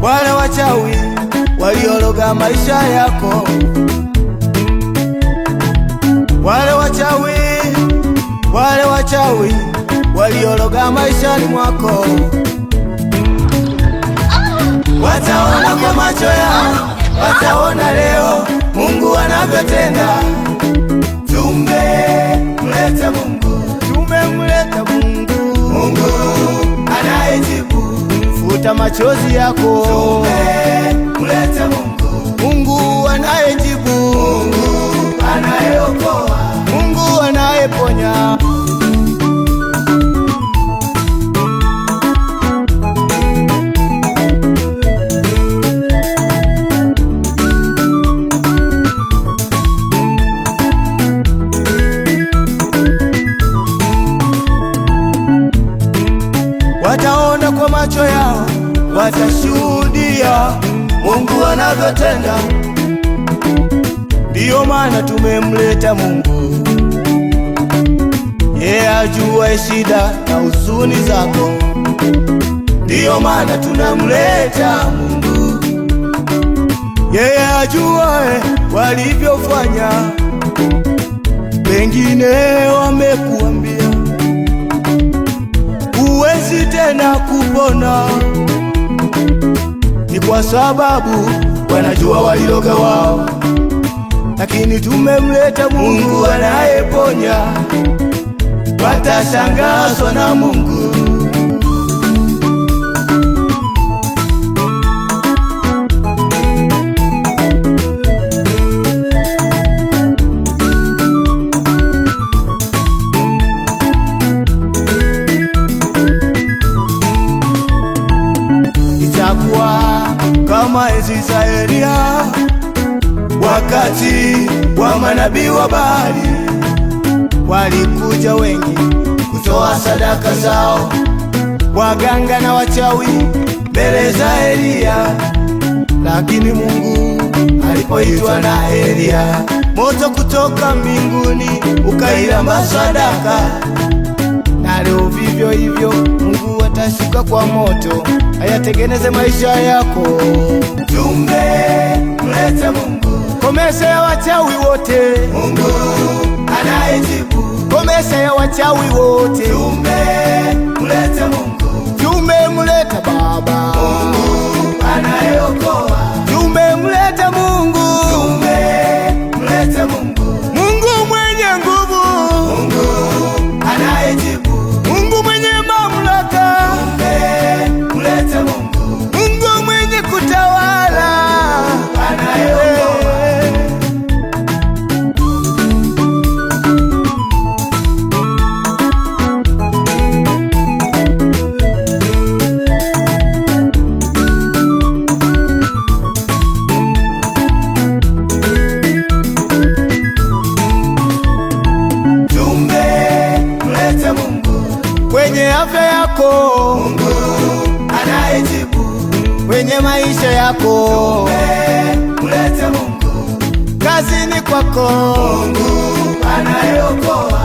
Wale wachawi waliologa maisha yako, wale wachawi waliologa maishani mwako, wataona kwa macho yao, wataona leo Mungu anavyotenda. Tumemleta Mungu, tumemleta Mungu, Mungu anayejibu futa machozi yako. Tumemleta Mungu, Mungu anayejibu, Mungu anayeokoa, Mungu anayeponya. Wataona kwa macho yao, watashuhudia Mungu anavyotenda. Ndiyo maana tumemleta Mungu, yeye ajua shida na huzuni zako. Ndiyo maana tunamleta Mungu, yeye ajua walivyofanya. Pengine wamekuambia huwezi tena kupona, ni kwa sababu wanajua waliloga wao. Lakini tumemleta Mungu anayeponya, watashangazwa na Mungu. Kama enzi za Elia, wakati wa manabii wa Baali, walikuja wengi kutoa sadaka zao, waganga na wachawi mbele za Elia. Lakini Mungu alipoitwa na Elia, moto kutoka mbinguni ukailamba sadaka. Na leo vivyo hivyo Mungu atashuka kwa moto ayatengeneze maisha yako. Tumemleta Mungu, komesha ya wachawi wote, Mungu anayejibu, komesha ya wachawi wote. Tumemleta Mungu, tumemleta Baba, Mungu anayeokoa. Tumemleta Mungu, tumemleta Mungu, Mungu mwenye nguvu, Mungu anayejibu, Mungu mwenye mamlaka. Tumemleta Mungu, Mungu mwenye kutawala, anayeokoa. Tumemleta Mungu kwenye afya yako, Mungu anayejibu, kwenye maisha yako. Tumemleta Mungu kazini kwako, Mungu anayeokoa.